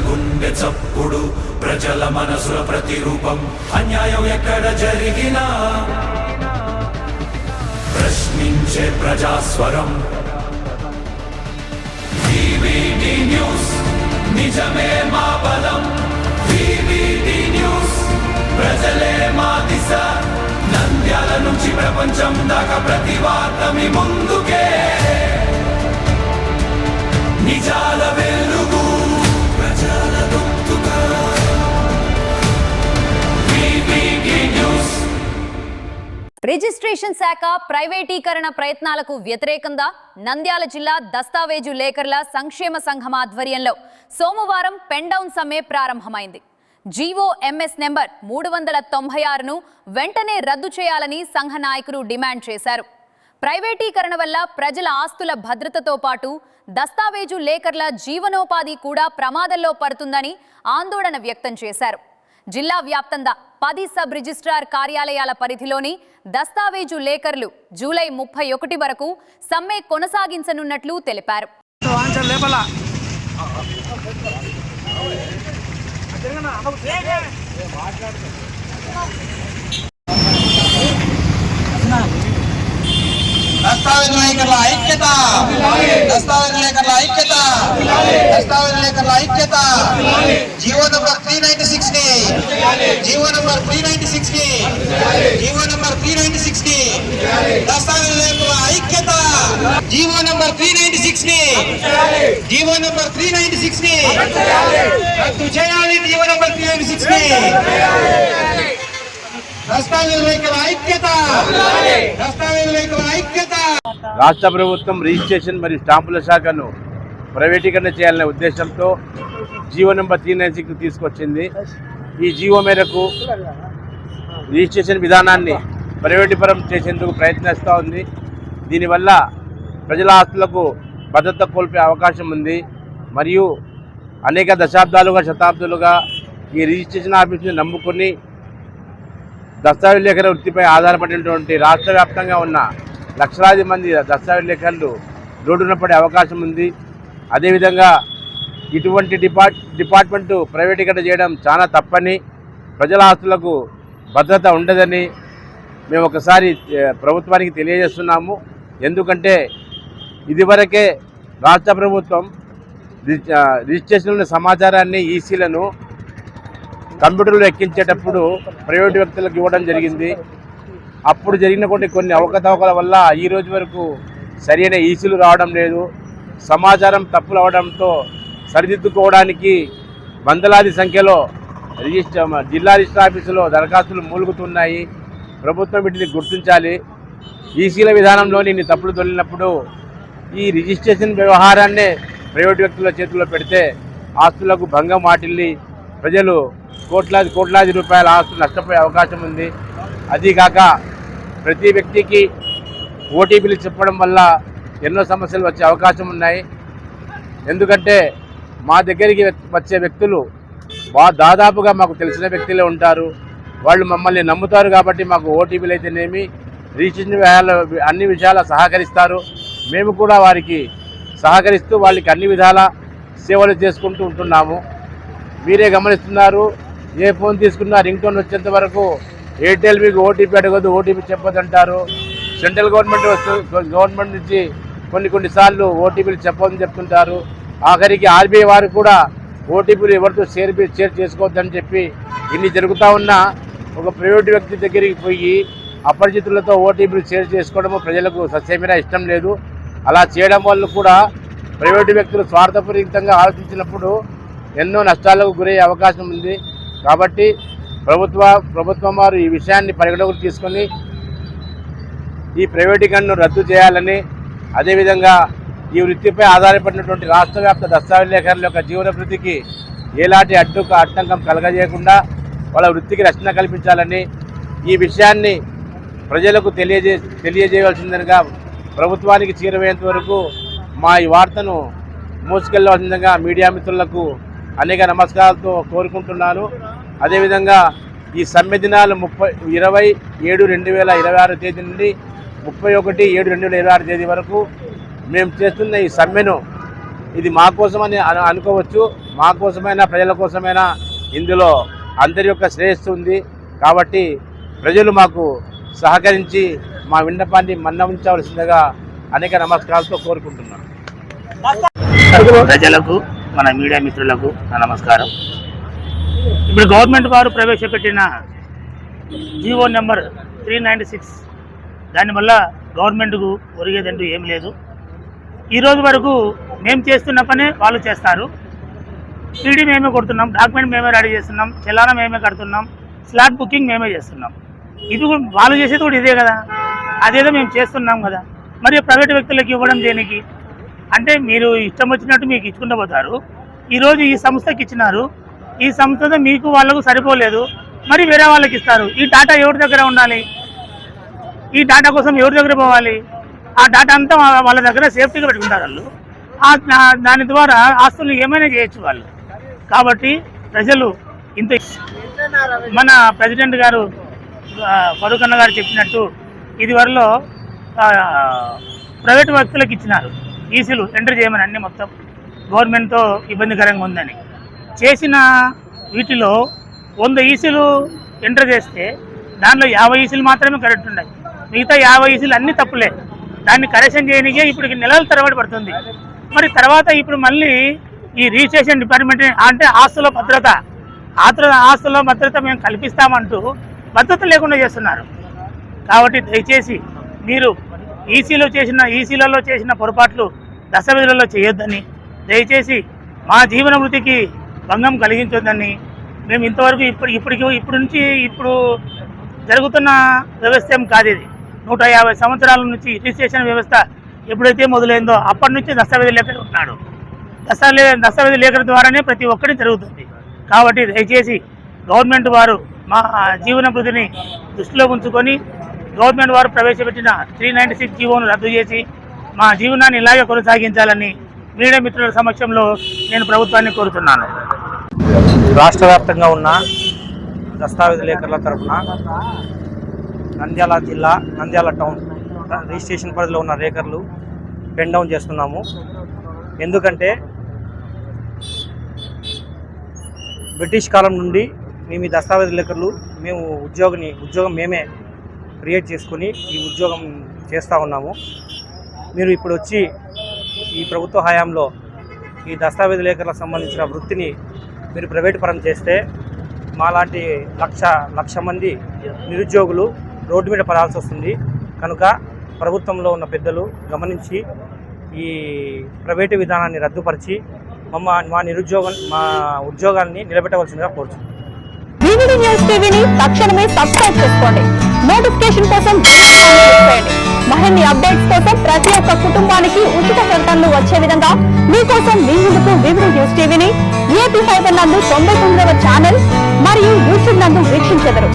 గుండె చప్పుడు ప్రజల మనసుల ప్రతిరూపం అన్యాయం ఎక్కడ జరిగినా ప్రశ్నించే ప్రజాస్వరం వివిడి న్యూస్ నిజమే మా బలం వివిడి న్యూస్ ప్రజలే మా దిశ నంద్యాల నుంచి ప్రపంచం దాకా ప్రతి వార్త మీ ముందుకే నిజాల వెలుగు ప్రజల గొంతుగా వివిడి న్యూస్. రిజిస్ట్రేషన్ శాఖ ప్రైవేటీకరణ ప్రయత్నాలకు వ్యతిరేకంగా నంద్యాల జిల్లా దస్తావేజు లేఖర్ల సంక్షేమ సంఘం ఆధ్వర్యంలో సోమవారం పెన్డౌన్ సమ్మె ప్రారంభమైంది. జీఓఎంఎస్ నెంబర్ 396ను వెంటనే రద్దు చేయాలని సంఘ నాయకులు డిమాండ్ చేశారు. ప్రైవేటీకరణ వల్ల ప్రజల ఆస్తుల భద్రతతో పాటు దస్తావేజు లేఖర్ల జీవనోపాధి కూడా ప్రమాదంలో పడుతుందని ఆందోళన వ్యక్తం చేశారు. జిల్లా వ్యాప్తంగా 10 సబ్ రిజిస్ట్రార్ కార్యాలయాల పరిధిలోని దస్తావేజు లేఖర్లు జూలై 31 వరకు సమ్మె కొనసాగించనున్నట్లు తెలిపారు. దస్తావేజు లేఖర్ల ఐక్యత, దస్తావేజు లేఖర్ల ఐక్యత, దస్తావేజు లేఖర్ల ఐక్యత. జీవో నంబర్ 396 ని, జీవో నంబర్ 396 ని, జీవో నంబర్ 396 ని, దస్తావేజు లేఖర్ల ఐక్యత. జీవో నంబర్ 396 ని, జీవో నంబర్ 396 ని రద్దు చేయాలి. జీవో నంబర్ 396 ని రాష్ట్ర ప్రభుత్వం రిజిస్ట్రేషన్ మరియు స్టాంపుల శాఖను ప్రైవేటీకరణ చేయాలనే ఉద్దేశంతో జీవో నెంబర్ 396 తీసుకొచ్చింది. ఈ జీవో మేరకు రిజిస్ట్రేషన్ విధానాన్ని ప్రైవేటీకరణ చేసేందుకు ప్రయత్నిస్తూ ఉంది. దీనివల్ల ప్రజల ఆస్తులకు భద్రత కోల్పోయే అవకాశం ఉంది. మరియు అనేక దశాబ్దాలుగా శతాబ్దాలుగా ఈ రిజిస్ట్రేషన్ ఆఫీసుని నమ్ముకొని దస్తావేజు లేఖల వృత్తిపై ఆధారపడినటువంటి రాష్ట్ర వ్యాప్తంగా ఉన్న లక్షలాది మంది దస్తావేజు లేఖలు రోడ్డున పడే అవకాశం ఉంది. అదేవిధంగా ఇటువంటి డిపార్ట్మెంటు ప్రైవేటీకరణ చేయడం చాలా తప్పని, ప్రజల ఆస్తులకు భద్రత ఉండదని మేము ఒకసారి ప్రభుత్వానికి తెలియజేస్తున్నాము. ఎందుకంటే ఇదివరకే రాష్ట్ర ప్రభుత్వం రిజిస్ట్రేషన్లోని సమాచారాన్ని ఈసీలను కంప్యూటర్లో ఎక్కించేటప్పుడు ప్రైవేటు వ్యక్తులకు ఇవ్వడం జరిగింది. అప్పుడు జరిగిన కొన్ని అవకతవకల వల్ల ఈ రోజు వరకు సరైన ఈసీలు రావడం లేదు. సమాచారం తప్పులు అవడంతో సరిదిద్దుకోవడానికి వందలాది సంఖ్యలో జిల్లా రిజిస్టర్ ఆఫీసులో దరఖాస్తులు మూలుగుతున్నాయి. ప్రభుత్వం వీటిని గుర్తించాలి. ఈసీల విధానంలోని ఇన్ని తప్పులు తొలిగినప్పుడు ఈ రిజిస్ట్రేషన్ వ్యవహారాన్నే ప్రైవేటు వ్యక్తుల చేతుల్లో పెడితే ఆస్తులకు భంగం వాటిల్లి ప్రజలు కోట్లాది రూపాయల ఆస్తులు నష్టపోయే అవకాశం ఉంది. అదీకాక ప్రతి వ్యక్తికి ఓటీపీలు చెప్పడం వల్ల ఎన్నో సమస్యలు వచ్చే అవకాశం ఉన్నాయి. ఎందుకంటే మా దగ్గరికి వచ్చే వ్యక్తులు దాదాపుగా మాకు తెలిసిన వ్యక్తులే ఉంటారు. వాళ్ళు మమ్మల్ని నమ్ముతారు కాబట్టి మాకు ఓటీపీలు అయితేనేమి రిజిస్ట్రేషన్ అన్ని విషయాల సహకరిస్తారు. మేము కూడా వారికి సహకరిస్తూ వాళ్ళకి అన్ని విధాల సేవలు చేసుకుంటూ ఉంటున్నాము. మీరే గమనిస్తున్నారు, ఏ ఫోన్ తీసుకున్నా రింగ్ టోన్ వచ్చేంత వరకు ఎయిర్టెల్ మీకు ఓటీపీ అడగదు, ఓటీపీ చెప్పదంటారు. సెంట్రల్ గవర్నమెంట్ నుంచి కొన్నిసార్లు ఓటీపీలు చెప్పదని చెప్తుంటారు. ఆఖరికి ఆర్బీఐ వారు కూడా ఓటీపీలు ఎవరితో షేర్ చేసుకోవద్దని చెప్పి ఇన్ని జరుగుతూ ఉన్నా ఒక ప్రైవేటు వ్యక్తి దగ్గరికి పోయి అపరిచితులతో ఓటీపీలు షేర్ చేసుకోవడము ప్రజలకు సస్యమేనా ఇష్టం లేదు. అలా చేయడం వల్ల కూడా ప్రైవేటు వ్యక్తులు స్వార్థపూరితంగా ఆలోచించినప్పుడు ఎన్నో నష్టాలకు గురయ్యే అవకాశం ఉంది. కాబట్టి ప్రభుత్వం వారు ఈ విషయాన్ని పరిగణలోకి తీసుకొని ఈ ప్రైవేటీకరణను రద్దు చేయాలని, అదేవిధంగా ఈ వృత్తిపై ఆధారపడినటువంటి రాష్ట్ర వ్యాప్త దస్తావేజు లేఖరుల యొక్క జీవనభృతికి ఎలాంటి ఆటంకం కలగజేయకుండా వాళ్ళ వృత్తికి రక్షణ కల్పించాలని, ఈ విషయాన్ని ప్రజలకు తెలియజేయవలసిందిగా ప్రభుత్వానికి చేరువయ్యేంత వరకు మా ఈ వార్తను మోసుకెళ్లవలసిందిగా మీడియా మిత్రులకు అనేక నమస్కారాలతో కోరుకుంటున్నాను. అదేవిధంగా ఈ సమ్మె దినాలు 27/7/2026 తేదీ నుండి 31/7/2026 తేదీ వరకు మేము చేస్తున్న ఈ సమ్మెను ఇది మా కోసమని అనుకోవచ్చు, మా కోసమైనా ప్రజల కోసమైనా ఇందులో అందరి యొక్క శ్రేయస్సు ఉంది. కాబట్టి ప్రజలు మాకు సహకరించి మా విన్నపాన్ని మన్నవించవలసిందిగా అనేక నమస్కారాలతో కోరుకుంటున్నాను. ప్రజలకు, మన మీడియా మిత్రులకు నా నమస్కారం. ఇప్పుడు గవర్నమెంట్ వారు ప్రవేశపెట్టిన జీవో నెంబర్ 396 దానివల్ల గవర్నమెంట్కు ఒరిగేదంటూ ఏం లేదు. ఈరోజు వరకు మేము చేస్తున్న పనే వాళ్ళు చేస్తారు. సీడీ మేమే కొడుతున్నాం, డాక్యుమెంట్ మేమే రెడీ చేస్తున్నాం, చలానా మేమే కడుతున్నాం, స్లాట్ బుకింగ్ మేమే చేస్తున్నాం. ఇది వాళ్ళు చేసేది కూడా ఇదే కదా, అదేదో మేము చేస్తున్నాం కదా. మరి ప్రైవేట్ వ్యక్తులకు ఇవ్వడం దేనికి అంటే మీరు ఇష్టం వచ్చినట్టు మీకు ఇచ్చుకుంటూ పోతారు. ఈరోజు ఈ సంస్థకి ఇచ్చినారు, ఈ సంస్థతో మీకు వాళ్ళకు సరిపోలేదు, మరి వేరే వాళ్ళకి ఇస్తారు. ఈ డాటా ఎవరి దగ్గర ఉండాలి? ఈ డాటా కోసం ఎవరి దగ్గర పోవాలి? ఆ డాటా అంతా వాళ్ళ దగ్గర సేఫ్టీగా పెట్టుకుంటారు వాళ్ళు. దాని ద్వారా ఆస్తులు ఏమైనా చేయొచ్చు వాళ్ళు. కాబట్టి ప్రజలు ఇంత మన ప్రెసిడెంట్ గారు ఫరూక్ అన్న గారు చెప్పినట్టు ఇదివరలో ప్రైవేట్ వ్యక్తులకు ఇచ్చినారు ఈసీలు ఎంటర్ చేయమని, అన్ని మొత్తం గవర్నమెంట్తో ఇబ్బందికరంగా ఉందని. చేసిన వీటిలో 100 ఈసీలు ఎంటర్ చేస్తే దానిలో 50 ఈసీలు మాత్రమే కరెక్ట్ ఉన్నాయి, మిగతా 50 ఈసీలు అన్నీ తప్పులే. దాన్ని కరెక్షన్ చేయడానికే ఇప్పుడు నెలల తరబడి పడుతుంది. మరి తర్వాత ఇప్పుడు మళ్ళీ ఈ రిజిస్ట్రేషన్ డిపార్ట్మెంట్ అంటే ఆస్తుల భద్రత మేము కల్పిస్తామంటూ భద్రత లేకుండా చేస్తున్నారు. కాబట్టి దయచేసి మీరు ఈసీలలో చేసిన పొరపాట్లు దస్తావేజులలో చేయొద్దని, దయచేసి మా జీవన వృత్తికి భంగం కలిగించొద్దని. మేము ఇంతవరకు ఇప్పుడు జరుగుతున్న వ్యవస్థ ఏం కాదు ఇది. 150 సంవత్సరాల నుంచి రిజిస్ట్రేషన్ వ్యవస్థ ఎప్పుడైతే మొదలైందో అప్పటి నుంచి దస్తావేజు లేఖలు ఉన్నాడు. దస్తావేజు లేఖల ద్వారానే ప్రతి ఒక్కటి జరుగుతుంది. కాబట్టి దయచేసి గవర్నమెంట్ వారు మా జీవన వృత్తిని దృష్టిలో ఉంచుకొని గవర్నమెంట్ వారు ప్రవేశపెట్టిన 396 జీవోను రద్దు చేసి మా జీవనాన్ని ఇలాగే కొనసాగించాలని మీడియా మిత్రుల సమక్షంలో నేను ప్రభుత్వాన్ని కోరుతున్నాను. రాష్ట్ర వ్యాప్తంగా ఉన్న దస్తావేజు లేఖర్ల తరఫున నంద్యాల జిల్లా, నంద్యాల టౌన్ రిజిస్ట్రేషన్ పరిధిలో ఉన్న లేఖర్లు పెన్ డౌన్ చేస్తున్నాము. ఎందుకంటే బ్రిటిష్ కాలం నుండి మేము ఈ దస్తావేజు లేఖర్లు ఉద్యోగం మేమే క్రియేట్ చేసుకుని ఈ ఉద్యోగం చేస్తూ ఉన్నాము. మీరు ఇప్పుడు వచ్చి ఈ ప్రభుత్వ హయాంలో ఈ దస్తావేజు లేఖర్లకు సంబంధించిన వృత్తిని మీరు ప్రైవేట్ పరం చేస్తే మాలాంటి లక్ష మంది నిరుద్యోగులు రోడ్డు మీద పడాల్సి వస్తుంది. కనుక ప్రభుత్వంలో ఉన్న పెద్దలు గమనించి ఈ ప్రైవేటు విధానాన్ని రద్దుపరిచి మా ఉద్యోగాన్ని నిలబెట్టవలసిందిగా కోరుతున్నాను. వివిడి న్యూస్ టీవీని తక్షణమే సబ్స్క్రైబ్ చేసుకోండి. నోటిఫికేషన్ కోసం బెల్ ఐకాన్ క్లిక్ చేయండి. మరిన్ని అప్డేట్స్ కోసం ప్రతి ఒక్క కుటుంబానికి ఉచిత ప్రకటనలు వచ్చే విధంగా మీకోసం మీ ముందుకు వివిడి న్యూస్ టీవీని ఏపీ 5 నందు 99వ ఛానల్ మరియు యూట్యూబ్ నందు వీక్షించెదరు.